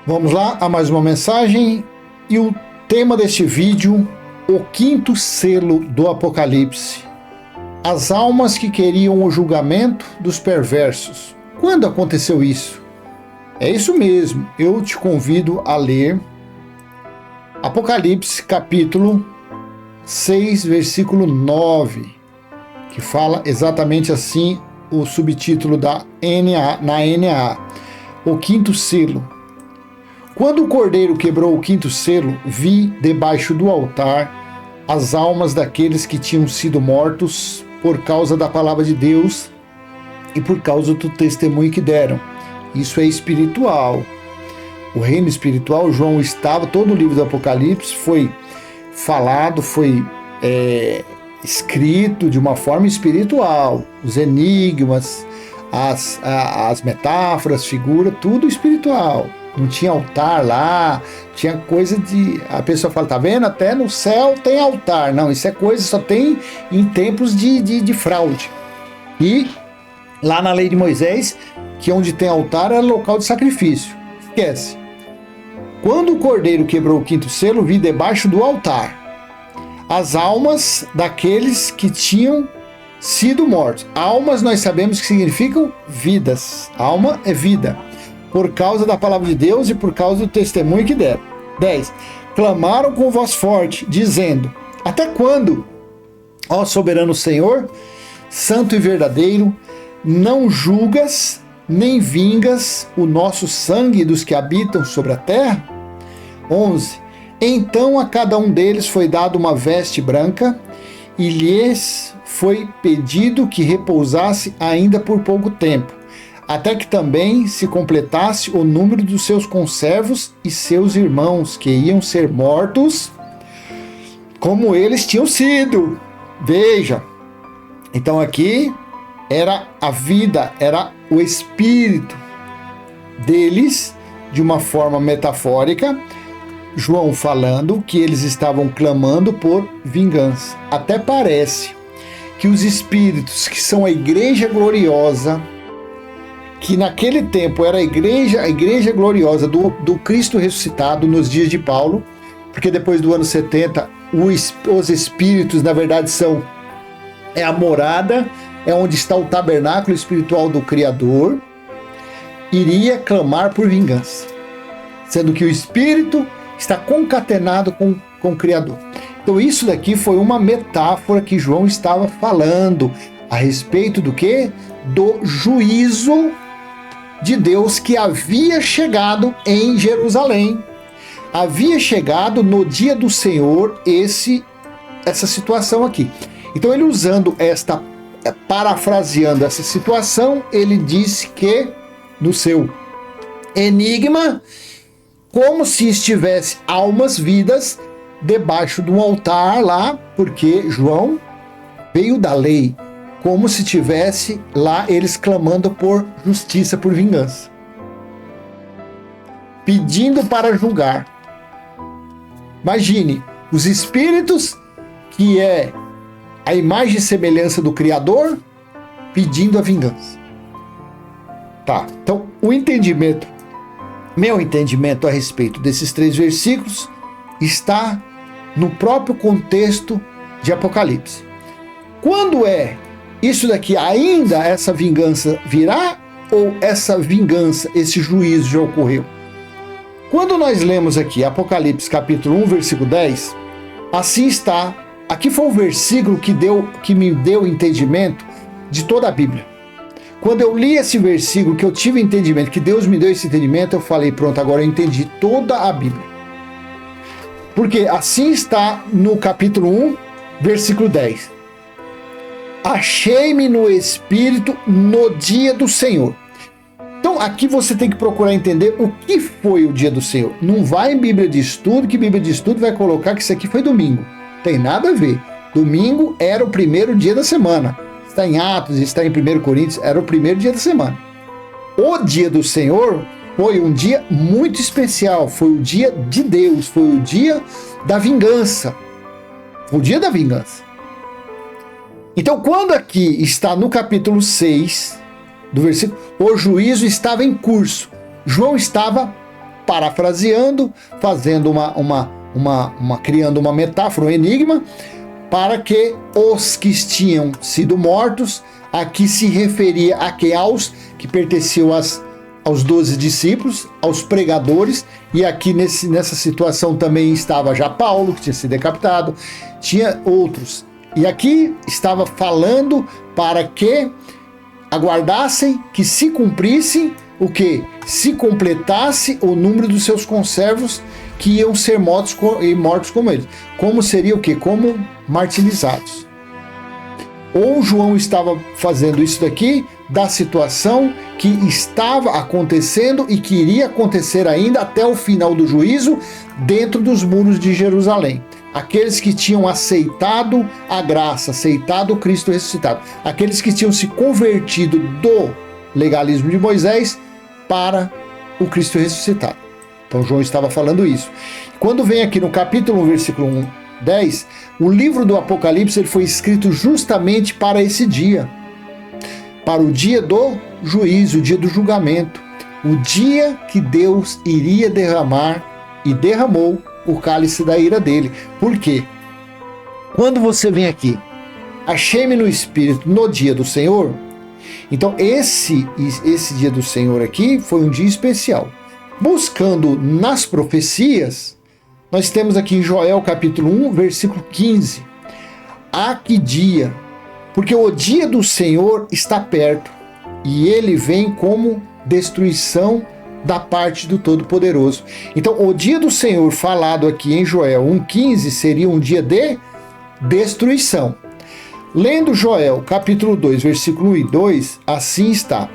Vamos lá a mais uma mensagem e o tema deste vídeo, o quinto selo do Apocalipse. As almas que queriam o julgamento dos perversos. Quando aconteceu isso? É isso mesmo, eu te convido a ler Apocalipse capítulo 6, versículo 9, que fala exatamente assim o subtítulo da NA, o quinto selo. Quando o cordeiro quebrou o quinto selo, vi debaixo do altar as almas daqueles que tinham sido mortos por causa da palavra de Deus e por causa do testemunho que deram. Isso é espiritual. O reino espiritual, João estava, todo o livro do Apocalipse foi falado, foi escrito de uma forma espiritual. Os enigmas, as metáforas, figuras, tudo espiritual. Não tinha altar lá, tinha coisa de... A pessoa fala, tá vendo? Até no céu tem altar. Não, isso é coisa, só tem em tempos de fraude. E lá na lei de Moisés, que onde tem altar é local de sacrifício. Esquece. Quando o cordeiro quebrou o quinto selo, vi debaixo do altar as almas daqueles que tinham sido mortos. Almas nós sabemos que significam vidas. Alma é vida. Por causa da palavra de Deus e por causa do testemunho que deram. 10. Clamaram com voz forte, dizendo: até quando, ó soberano Senhor, santo e verdadeiro, não julgas nem vingas o nosso sangue dos que habitam sobre a terra? 11. Então a cada um deles foi dado uma veste branca, e lhes foi pedido que repousasse ainda por pouco tempo, até que também se completasse o número dos seus conservos e seus irmãos, que iam ser mortos como eles tinham sido. Veja, então aqui era a vida, era o espírito deles, de uma forma metafórica, João falando que eles estavam clamando por vingança. Até parece que os espíritos que são a igreja gloriosa, que naquele tempo era a igreja gloriosa do Cristo ressuscitado nos dias de Paulo, porque depois do ano 70, os espíritos, na verdade, é a morada, é onde está o tabernáculo espiritual do Criador, iria clamar por vingança, sendo que o espírito está concatenado com o Criador. Então isso daqui foi uma metáfora que João estava falando a respeito do quê? Do juízo de Deus que havia chegado em Jerusalém. Havia chegado no dia do Senhor essa situação aqui. Então ele usando parafraseando essa situação, ele disse que no seu enigma, como se estivesse almas vidas debaixo de um altar lá, porque João veio da lei, como se tivesse lá eles clamando por justiça, por vingança, pedindo para julgar. Imagine, os espíritos, que é a imagem e semelhança do Criador, pedindo a vingança. Tá, então meu entendimento a respeito desses 3 versículos está no próprio contexto de Apocalipse. Quando é isso daqui, ainda essa vingança virá, ou essa vingança, esse juízo já ocorreu? Quando nós lemos aqui Apocalipse capítulo 1, versículo 10, assim está, aqui foi o versículo que me deu entendimento de toda a Bíblia. Quando eu li esse versículo, que eu tive entendimento, que Deus me deu esse entendimento, eu falei, pronto, agora eu entendi toda a Bíblia. Porque assim está no capítulo 1, versículo 10. Achei-me no Espírito no dia do Senhor. Então aqui você tem que procurar entender o que foi o dia do Senhor. Não vai em Bíblia de estudo, que Bíblia de estudo vai colocar que isso aqui foi domingo. Tem nada a ver. Domingo era o primeiro dia da semana. Está em Atos, está em 1 Coríntios, era o primeiro dia da semana. O dia do Senhor foi um dia muito especial, foi o dia de Deus, foi o dia da vingança. O dia da vingança. Então, quando aqui está no capítulo 6 do versículo, o juízo estava em curso. João estava parafraseando, fazendo criando uma metáfora, um enigma, para que os que tinham sido mortos, aqui se referia a que aos que pertenciam aos 12 discípulos, aos pregadores, e aqui nessa situação também estava já Paulo, que tinha sido decapitado, tinha outros. E aqui estava falando para que aguardassem que se cumprisse o que? Se completasse o número dos seus conservos que iam ser mortos como eles. Como seria o que? Como martirizados. Ou João estava fazendo isso daqui da situação que estava acontecendo e que iria acontecer ainda até o final do juízo dentro dos muros de Jerusalém. Aqueles que tinham aceitado a graça, aceitado o Cristo ressuscitado, aqueles que tinham se convertido do legalismo de Moisés para o Cristo ressuscitado. Então João estava falando isso. Quando vem aqui no capítulo 1, versículo 10, o livro do Apocalipse ele foi escrito justamente para esse dia, para o dia do juízo, o dia do julgamento, o dia que Deus iria derramar e derramou o cálice da ira dele. Por quê? Quando você vem aqui, achei-me no Espírito no dia do Senhor, então esse dia do Senhor aqui foi um dia especial. Buscando nas profecias, nós temos aqui em Joel capítulo 1, versículo 15. A que dia? Porque o dia do Senhor está perto, e ele vem como destruição da parte do Todo-Poderoso. Então, o dia do Senhor falado aqui em Joel 1,15 seria um dia de destruição. Lendo Joel capítulo 2, versículo 1 e 2, assim está: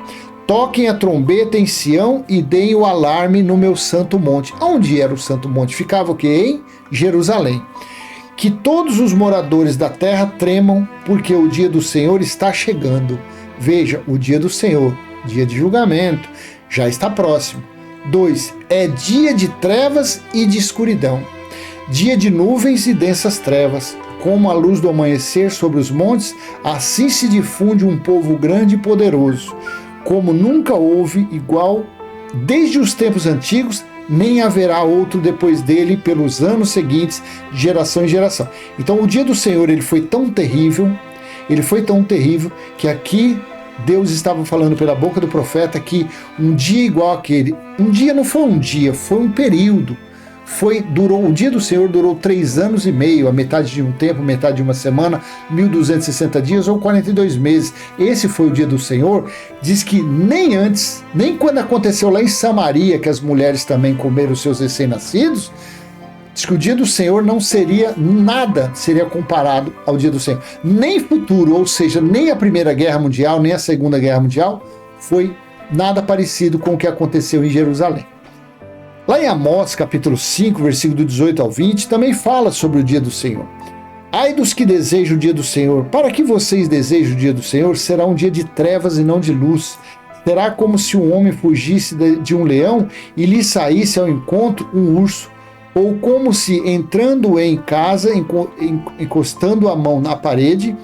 toquem a trombeta em Sião e deem o alarme no meu santo monte. Onde era o santo monte? Ficava o quê? Em Jerusalém. Que todos os moradores da terra tremam, porque o dia do Senhor está chegando. Veja, o dia do Senhor, dia de julgamento, já está próximo. 2. É dia de trevas e de escuridão, dia de nuvens e densas trevas. Como a luz do amanhecer sobre os montes, assim se difunde um povo grande e poderoso, como nunca houve igual desde os tempos antigos, nem haverá outro depois dele pelos anos seguintes, de geração em geração. Então o dia do Senhor ele foi tão terrível, que aqui Deus estava falando pela boca do profeta que um dia igual àquele, um dia não foi um dia, foi um período. O dia do Senhor durou 3 anos e meio, a metade de um tempo, metade de uma semana, 1260 dias ou 42 meses. Esse foi o dia do Senhor. Diz que nem antes, nem quando aconteceu lá em Samaria, que as mulheres também comeram os seus recém-nascidos, diz que o dia do Senhor não seria nada, seria comparado ao dia do Senhor. Nem futuro, ou seja, nem a Primeira Guerra Mundial, nem a Segunda Guerra Mundial, foi nada parecido com o que aconteceu em Jerusalém. Lá em Amós, capítulo 5, versículo 18 ao 20, também fala sobre o dia do Senhor. Ai dos que desejam o dia do Senhor. Para que vocês desejam o dia do Senhor, será um dia de trevas e não de luz. Será como se um homem fugisse de um leão e lhe saísse ao encontro um urso. Ou como se, entrando em casa, encostando a mão na parede,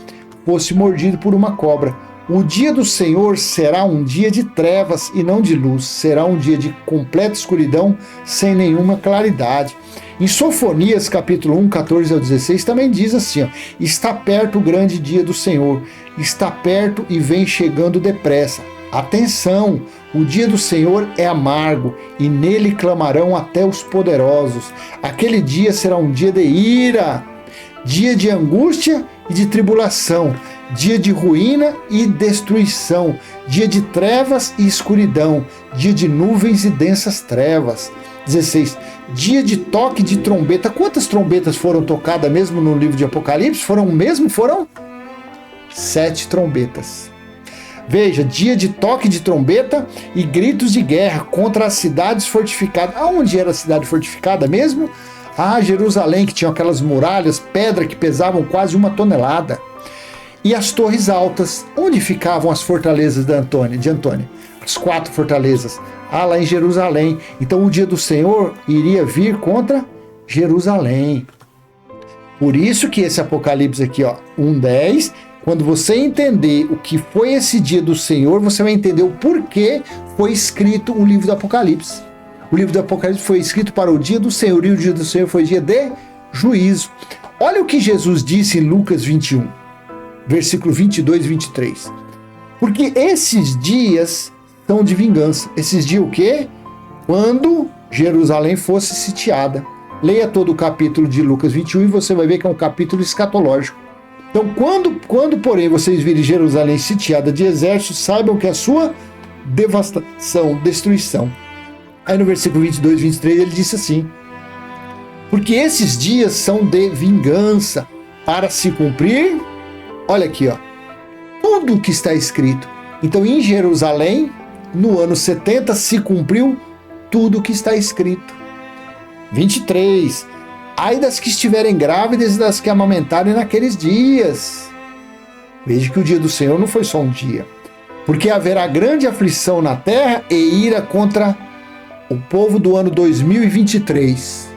fosse mordido por uma cobra. O dia do Senhor será um dia de trevas e não de luz, será um dia de completa escuridão, sem nenhuma claridade. Em Sofonias, capítulo 1, 14 ao 16, também diz assim, está perto o grande dia do Senhor, está perto e vem chegando depressa. Atenção, o dia do Senhor é amargo, e nele clamarão até os poderosos. Aquele dia será um dia de ira, dia de angústia e de tribulação, dia de ruína e destruição, dia de trevas e escuridão, dia de nuvens e densas trevas. 16. Dia de toque de trombeta. Quantas trombetas foram tocadas mesmo no livro de Apocalipse? Foram 7 trombetas. Veja, dia de toque de trombeta e gritos de guerra contra as cidades fortificadas. Aonde era a cidade fortificada mesmo? Jerusalém, que tinha aquelas muralhas, pedra que pesavam quase 1 tonelada. E as torres altas, onde ficavam as fortalezas de Antônia? As 4 fortalezas, lá em Jerusalém. Então o dia do Senhor iria vir contra Jerusalém. Por isso que esse Apocalipse aqui, 1:10, quando você entender o que foi esse dia do Senhor, você vai entender o porquê foi escrito o livro do Apocalipse. o livro do Apocalipse foi escrito para o dia do Senhor, e o dia do Senhor foi dia de juízo. Olha o que Jesus disse em Lucas 21, versículo 22 e 23. Porque esses dias são de vingança. Esses dias o quê? Quando Jerusalém fosse sitiada. Leia todo o capítulo de Lucas 21 e você vai ver que é um capítulo escatológico. Então, quando porém, vocês virem Jerusalém sitiada de exércitos, saibam que a sua devastação, destruição. Aí no versículo 22 e 23 ele disse assim: porque esses dias são de vingança, para se cumprir, olha aqui, ó, tudo que está escrito. Então, em Jerusalém, no ano 70, se cumpriu tudo o que está escrito. 23. Ai das que estiverem grávidas e das que amamentarem naqueles dias. Veja que o dia do Senhor não foi só um dia. Porque haverá grande aflição na terra e ira contra o povo do ano 2023.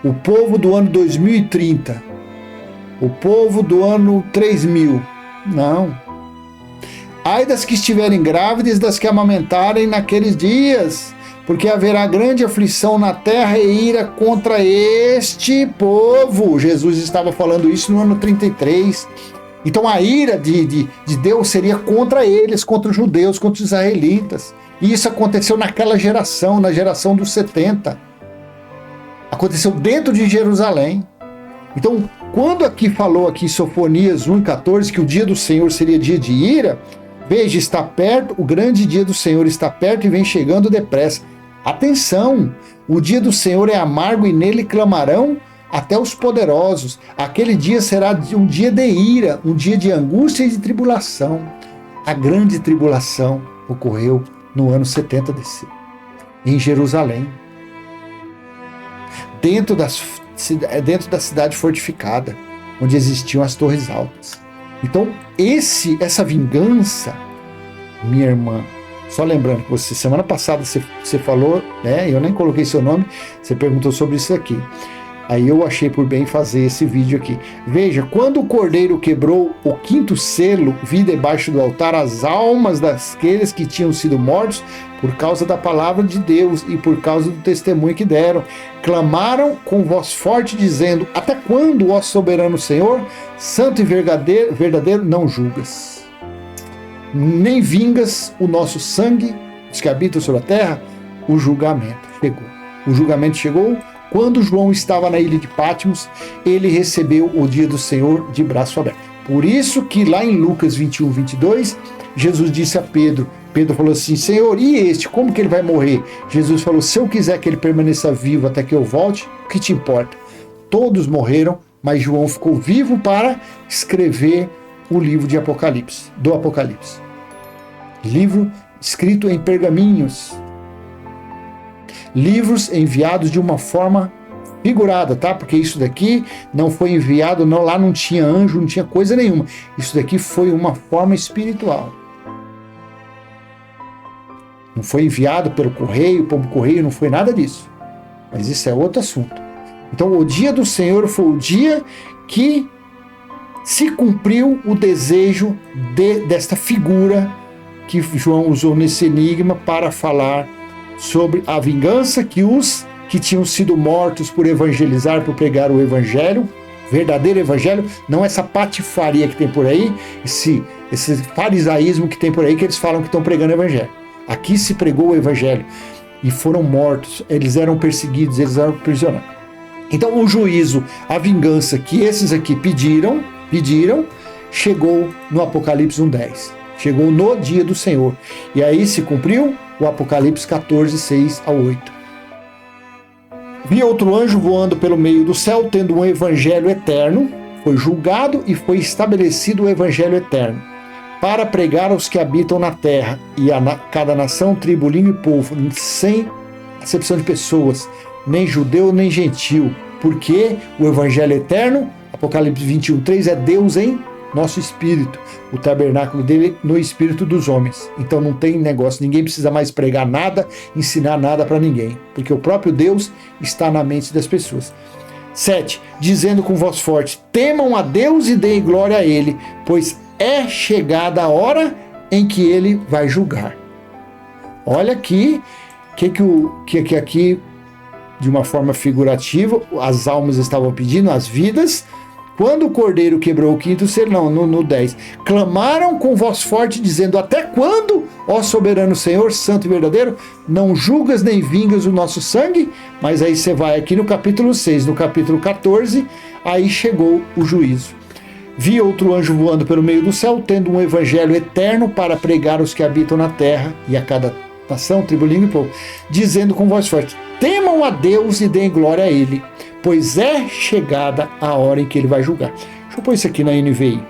O povo do ano 2030. O povo do ano 3000. Não. Ai das que estiverem grávidas e das que amamentarem naqueles dias, porque haverá grande aflição na terra e ira contra este povo. Jesus estava falando isso no ano 33. Então a ira de Deus seria contra eles, contra os judeus, contra os israelitas. E isso aconteceu naquela geração, na geração dos 70. Aconteceu dentro de Jerusalém. Então, quando aqui falou aqui em Sofonias 1,14 que o dia do Senhor seria dia de ira, veja, está perto, o grande dia do Senhor está perto e vem chegando depressa. Atenção, o dia do Senhor é amargo e nele clamarão até os poderosos. Aquele dia será um dia de ira, um dia de angústia e de tribulação. A grande tribulação ocorreu no ano 70 DC, em Jerusalém, dentro da cidade fortificada, onde existiam as torres altas. Então, essa vingança, minha irmã, só lembrando que você, semana passada você falou, né? Eu nem coloquei seu nome, você perguntou sobre isso aqui. Aí eu achei por bem fazer esse vídeo aqui. Veja, quando o cordeiro quebrou o 5º selo, vi debaixo do altar as almas daqueles que tinham sido mortos por causa da palavra de Deus e por causa do testemunho que deram. Clamaram com voz forte, dizendo: até quando, ó soberano Senhor, santo e verdadeiro, não julgas, nem vingas o nosso sangue, os que habitam sobre a terra? O julgamento chegou. O julgamento chegou quando João estava na ilha de Patmos. Ele recebeu o dia do Senhor de braço aberto. Por isso que lá em Lucas 21, 22, Jesus disse a Pedro, Pedro falou assim: Senhor, e este, como que ele vai morrer? Jesus falou: se eu quiser que ele permaneça vivo até que eu volte, o que te importa? Todos morreram, mas João ficou vivo para escrever o livro de Apocalipse, do Apocalipse. Livro escrito em pergaminhos. Livros enviados de uma forma figurada, tá? Porque isso daqui não foi enviado, não, lá não tinha anjo, não tinha coisa nenhuma. Isso daqui foi uma forma espiritual. Não foi enviado pelo correio, pombo correio, não foi nada disso. Mas isso é outro assunto. Então, o dia do Senhor foi o dia que se cumpriu o desejo desta figura que João usou nesse enigma para falar sobre a vingança que os que tinham sido mortos por evangelizar, por pregar o evangelho, verdadeiro evangelho, não essa patifaria que tem por aí, esse farisaísmo que tem por aí, que eles falam que estão pregando o evangelho. Aqui se pregou o evangelho e foram mortos, eles eram perseguidos, eles eram prisioneiros. Então o juízo, a vingança que esses aqui pediram, chegou no Apocalipse 1:10. Chegou no dia do Senhor. E aí se cumpriu o Apocalipse 14, 6 a 8. Vi outro anjo voando pelo meio do céu, tendo um evangelho eterno. Foi julgado e foi estabelecido o evangelho eterno, para pregar aos que habitam na terra, e a cada nação, tribo, língua e povo, sem acepção de pessoas, nem judeu, nem gentil. Porque o evangelho eterno, Apocalipse 21, 3, é Deus em nosso espírito, o tabernáculo dele no espírito dos homens. Então não tem negócio, ninguém precisa mais pregar nada, ensinar nada para ninguém, porque o próprio Deus está na mente das pessoas. 7. Dizendo com voz forte: temam a Deus e deem glória a ele, pois é chegada a hora em que ele vai julgar. Olha aqui que aqui, de uma forma figurativa, as almas estavam pedindo, as vidas, quando o cordeiro quebrou o quinto selo, não, no 10, clamaram com voz forte, dizendo: até quando, ó soberano Senhor, santo e verdadeiro, não julgas nem vingas o nosso sangue? Mas aí você vai aqui no capítulo 6, no capítulo 14, aí chegou o juízo. Vi outro anjo voando pelo meio do céu, tendo um evangelho eterno para pregar aos que habitam na terra e a cada nação, tribo, língua e povo, dizendo com voz forte: temam a Deus e deem glória a Ele, pois é chegada a hora em que Ele vai julgar. Deixa eu pôr isso aqui na NVI,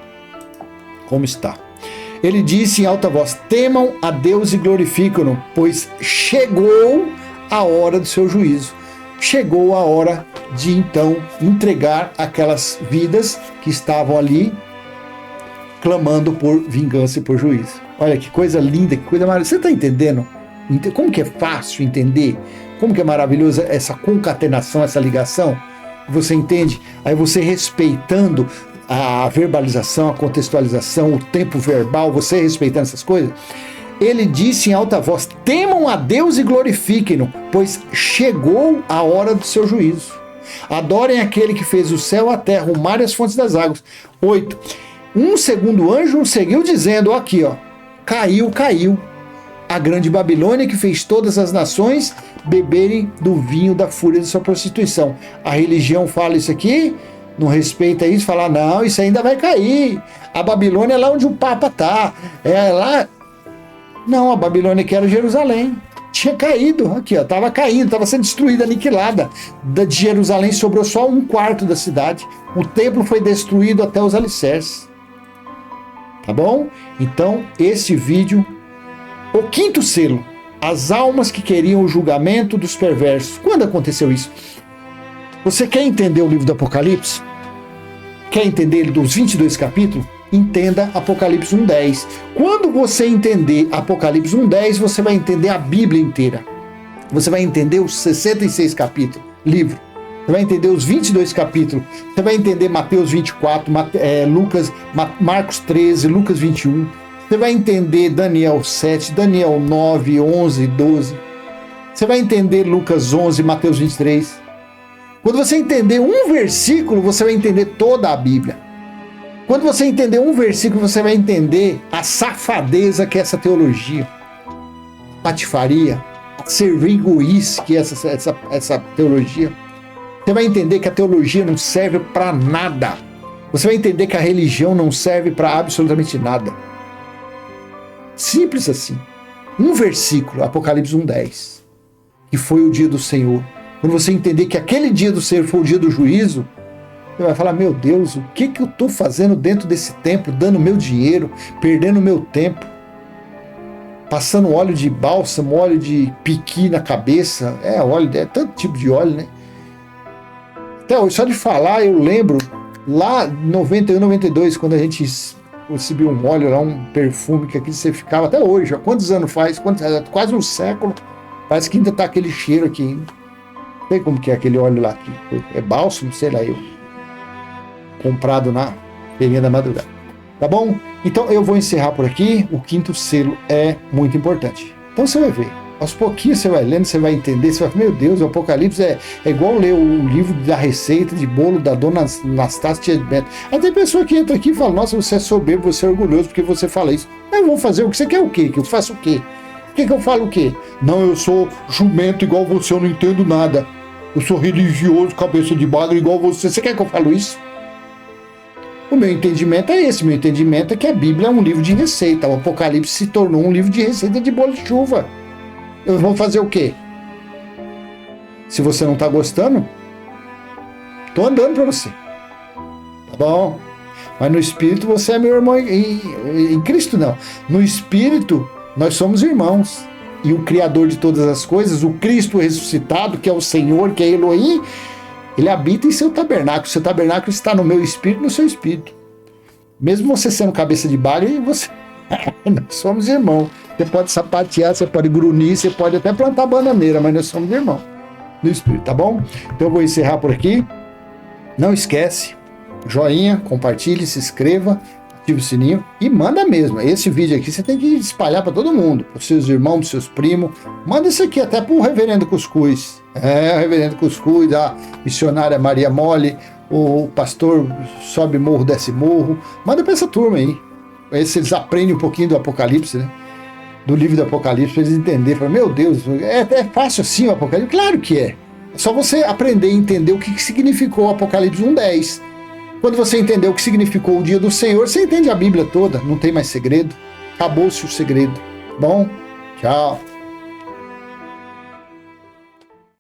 como está. Ele disse em alta voz: temam a Deus e glorificam-no, pois chegou a hora do seu juízo. Chegou a hora de, então, entregar aquelas vidas que estavam ali clamando por vingança e por juízo. Olha que coisa linda, que coisa maravilhosa. Você está entendendo? Como que é fácil entender? Como que é maravilhosa essa concatenação, essa ligação? Você entende? Aí você respeitando a verbalização, a contextualização, o tempo verbal, você respeitando essas coisas. Ele disse em alta voz: temam a Deus e glorifiquem-no, pois chegou a hora do seu juízo. Adorem aquele que fez o céu, a terra, o mar e as fontes das águas. 8. Um segundo anjo seguiu dizendo, aqui ó, caiu a grande Babilônia, que fez todas as nações beberem do vinho da fúria de sua prostituição. A religião fala isso aqui, não respeita isso, fala: não, isso ainda vai cair. A Babilônia é lá onde o Papa tá, é lá. Não, a Babilônia que era Jerusalém. Tinha caído, aqui ó, estava caindo, estava sendo destruída, aniquilada. De Jerusalém sobrou só 1/4 da cidade. O templo foi destruído até os alicerces. Tá bom? Então, esse vídeo, o quinto selo, as almas que queriam o julgamento dos perversos. Quando aconteceu isso? Você quer entender o livro do Apocalipse? Quer entender ele dos 22 capítulos? Entenda Apocalipse 1:10. Quando você entender Apocalipse 1:10, você vai entender a Bíblia inteira. Você vai entender os 66 capítulos, livro. Você vai entender os 22 capítulos. Você vai entender Mateus 24, Marcos 13, Lucas 21. Você vai entender Daniel 7, Daniel 9, 11, 12. Você vai entender Lucas 11, Mateus 23. Quando você entender um versículo, você vai entender toda a Bíblia. Quando você entender um versículo, você vai entender a safadeza que é essa teologia, patifaria, a serviguice que é essa teologia. Você vai entender que a teologia não serve para nada. Você vai entender que a religião não serve para absolutamente nada. Simples assim. Um versículo, Apocalipse 1:10, que foi o dia do Senhor. Quando você entender que aquele dia do Senhor foi o dia do juízo, você vai falar: meu Deus, o que eu estou fazendo dentro desse templo, dando meu dinheiro, perdendo meu tempo, passando óleo de bálsamo, óleo de piqui na cabeça, óleo, é tanto tipo de óleo, né? Até hoje, só de falar, eu lembro, lá em 91, 92, quando a gente recebeu um óleo lá, um perfume, que aqui você ficava até hoje, ó, quantos anos faz? Quase um século, parece que ainda tá aquele cheiro aqui ainda. Não sei como que é aquele óleo lá, é bálsamo, sei lá eu. Comprado na feirinha da madrugada. Tá bom? Então eu vou encerrar por aqui. O quinto selo é muito importante. Então você vai ver. Aos pouquinhos você vai lendo, você vai entender, você vai falar: meu Deus, o Apocalipse é igual ler o livro da receita de bolo da dona Anastácia de Beto. Aí tem pessoa que entra aqui e fala: nossa, você é soberbo, você é orgulhoso porque você fala isso. Eu vou fazer o que você quer, o quê? Que eu faço o quê? Que eu falo o quê? Não, eu sou jumento igual você, eu não entendo nada. Eu sou religioso, cabeça de bagre igual você. Você quer que eu fale isso? O meu entendimento é esse. Meu entendimento é que a Bíblia é um livro de receita. O Apocalipse se tornou um livro de receita de bolo de chuva. Eu vou fazer o quê? Se você não está gostando, estou andando para você. Tá bom? Mas no Espírito você é meu irmão. Em Cristo não. No Espírito nós somos irmãos. E o Criador de todas as coisas, o Cristo ressuscitado, que é o Senhor, que é Elohim, Ele habita em seu tabernáculo. Seu tabernáculo está no meu espírito, no seu espírito. Mesmo você sendo cabeça de bagre, nós somos irmãos. Você pode sapatear, você pode grunir, você pode até plantar bananeira, mas nós somos irmãos no espírito, tá bom? Então eu vou encerrar por aqui. Não esquece, joinha, compartilhe, se inscreva, ativa o sininho e manda mesmo. Esse vídeo aqui você tem que espalhar para todo mundo, para os seus irmãos, para os seus primos. Manda isso aqui até para o Reverendo Cuscuz. O Reverendo Cuscuz, a missionária Maria Mole, o pastor sobe morro, desce morro. Manda para essa turma aí. Se eles aprendem um pouquinho do Apocalipse, né? Do livro do Apocalipse, para eles entenderem. Falam, meu Deus, é fácil assim o Apocalipse? Claro que é. É só você aprender a entender o que significou o Apocalipse 1:10. Quando você entender o que significou o dia do Senhor, você entende a Bíblia toda. Não tem mais segredo. Acabou-se o segredo. Bom, tchau.